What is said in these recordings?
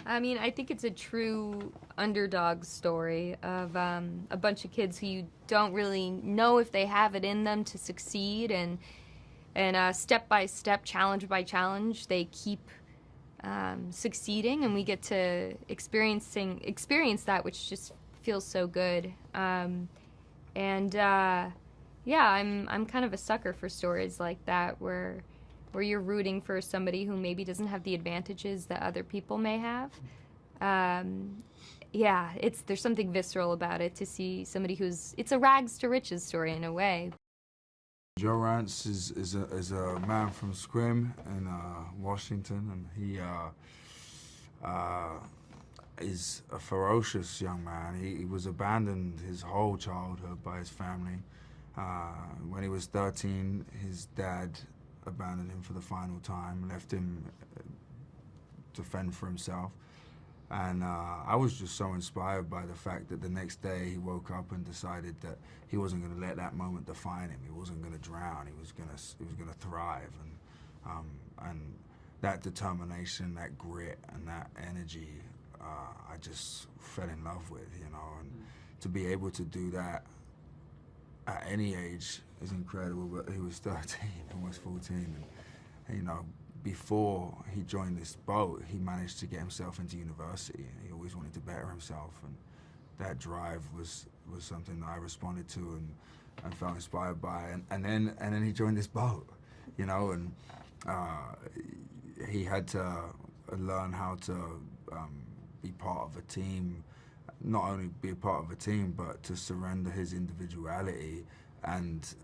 I mean, I think it's a true underdog story of a bunch of kids who you don't really know if they have it in them to succeed, and step by step, challenge by challenge, they keep succeeding, and we get to experience that, which just feels so good. Yeah, I'm kind of a sucker for stories like that where you're rooting for somebody who maybe doesn't have the advantages that other people may have. Yeah, there's something visceral about it to see somebody it's a rags to riches story in a way. Joe Rantz is a man from Scrim in Washington, and he is a ferocious young man. He was abandoned his whole childhood by his family. When he was 13, his dad abandoned him for the final time, left him to fend for himself. And I was just so inspired by the fact that the next day he woke up and decided that he wasn't going to let that moment define him. He wasn't going to drown. He was going to thrive. And that determination, that grit, and that energy, I just fell in love with, you know. And to be able to do that at any age is incredible. But he was 13, almost 14, and you know, before he joined this boat, he managed to get himself into university. He always wanted to better himself, and that drive was something that I responded to and felt inspired by. And then he joined this boat, you know, and he had to learn how to be part of a team, not only be a part of a team, but to surrender his individuality, and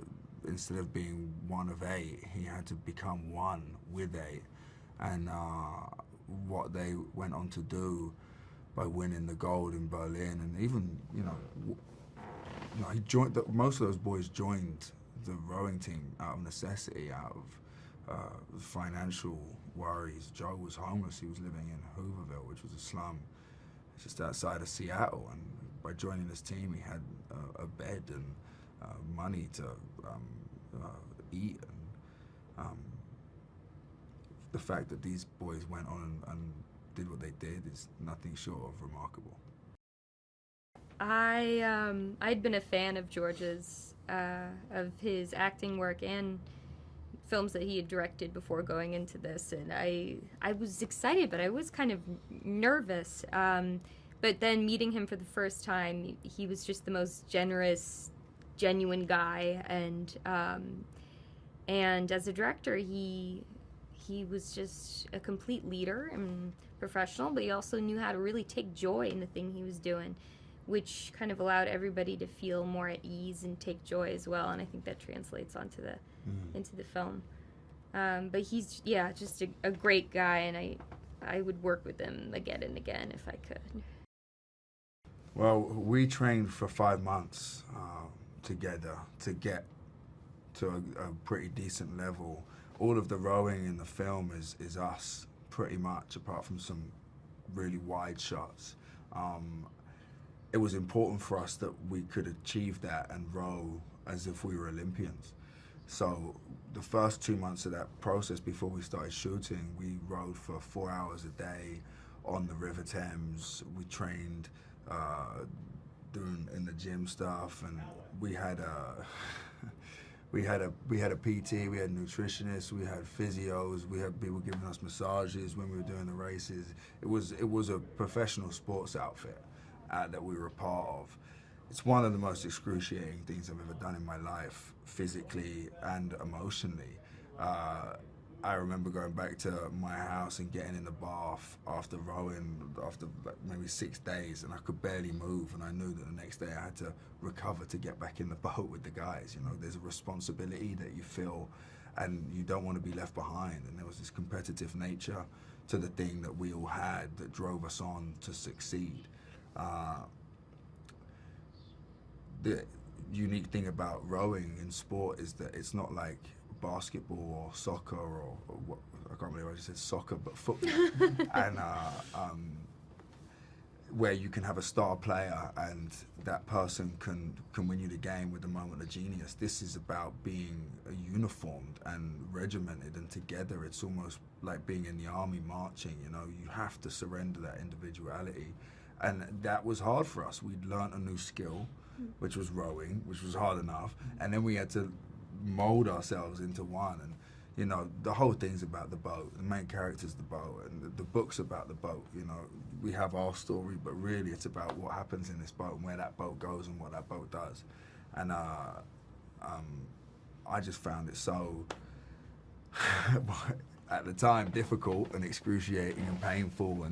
instead of being one of 8, he had to become one with 8. And what they went on to do by winning the gold in Berlin, and even, you know, he joined. Most of those boys joined the rowing team out of necessity, out of financial worries. Joe was homeless. He was living in Hooverville, which was a slum just outside of Seattle, and by joining this team, he had a bed and money to eat, and the fact that these boys went on and did what they did is nothing short of remarkable. I'd been a fan of George's, of his acting work and films that he had directed before going into this, and I was excited, but I was kind of nervous. But then meeting him for the first time, he was just the most generous, genuine guy, and as a director, he was just a complete leader and professional, but he also knew how to really take joy in the thing he was doing, which kind of allowed everybody to feel more at ease and take joy as well, and I think that translates onto into the film. But he's, yeah, just a great guy, and I would work with him again and again if I could. Well, we trained for 5 months together to get to a pretty decent level. All of the rowing in the film is us, pretty much, apart from some really wide shots. It was important for us that we could achieve that and row as if we were Olympians. So the first 2 months of that process before we started shooting, we rowed for 4 hours a day on the River Thames. We trained doing in the gym stuff, and we had a PT, we had nutritionists, we had physios, we had people giving us massages when we were doing the races. It was a professional sports outfit that we were a part of. It's one of the most excruciating things I've ever done in my life, physically and emotionally. I remember going back to my house and getting in the bath after rowing, after like maybe 6 days, and I could barely move, and I knew that the next day I had to recover to get back in the boat with the guys. You know, there's a responsibility that you feel, and you don't want to be left behind, and there was this competitive nature to the thing that we all had that drove us on to succeed. The unique thing about rowing in sport is that it's not like basketball or soccer or what, I can't believe I just said soccer, but football. And where you can have a star player and that person can win you the game with a moment of genius. This is about being uniformed and regimented and together. It's almost like being in the army marching, you know. You have to surrender that individuality. And that was hard for us. We'd learnt a new skill, which was rowing, which was hard enough. And then we had to mold ourselves into one. And you know, the whole thing's about the boat. The main character's the boat, and the book's about the boat. You know, we have our story, but really it's about what happens in this boat and where that boat goes and what that boat does. And I just found it so, at the time, difficult and excruciating and painful,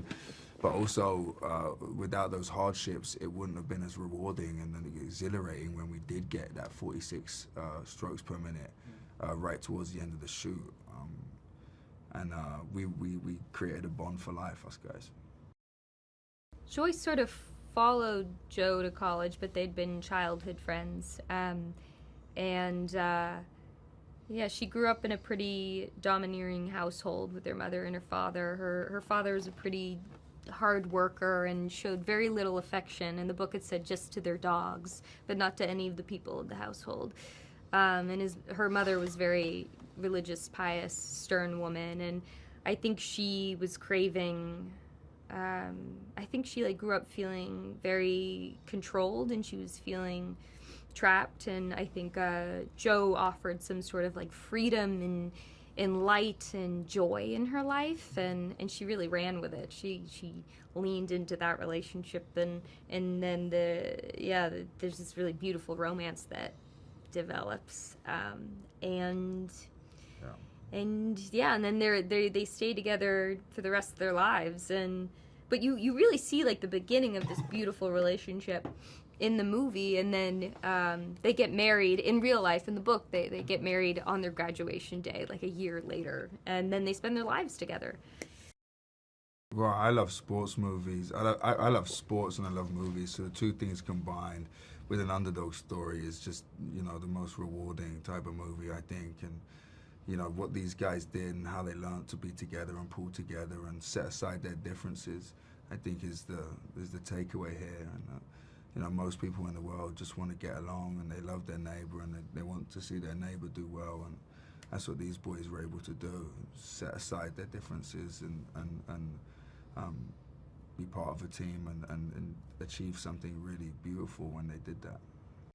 but also without those hardships, it wouldn't have been as rewarding and exhilarating when we did get that 46 strokes per minute. Right towards the end of the shoot, and we created a bond for life, us guys. Joyce sort of followed Joe to college, but they'd been childhood friends, yeah, she grew up in a pretty domineering household with her mother and her father. Her father was a pretty hard worker and showed very little affection. In the book it said just to their dogs, but not to any of the people of the household. Her mother was very religious, pious, stern woman, and I think she was craving, I think she grew up feeling very controlled, and she was feeling trapped, and I think Joe offered some sort of freedom and light and joy in her life, and she really ran with it. She leaned into that relationship, and then there's this really beautiful romance that develops, and then they stay together for the rest of their lives, but you really see the beginning of this beautiful relationship in the movie, and then they get married in real life. In the book they get married on their graduation day, a year later, and then they spend their lives together. Well, I love sports movies. I love sports and I love movies, so the two things combined with an underdog story is just, the most rewarding type of movie, I think. And, what these guys did and how they learned to be together and pull together and set aside their differences, I think is the takeaway here. And, most people in the world just want to get along, and they love their neighbor, and they want to see their neighbor do well. And that's what these boys were able to do, set aside their differences and be part of a team and achieve something really beautiful when they did that.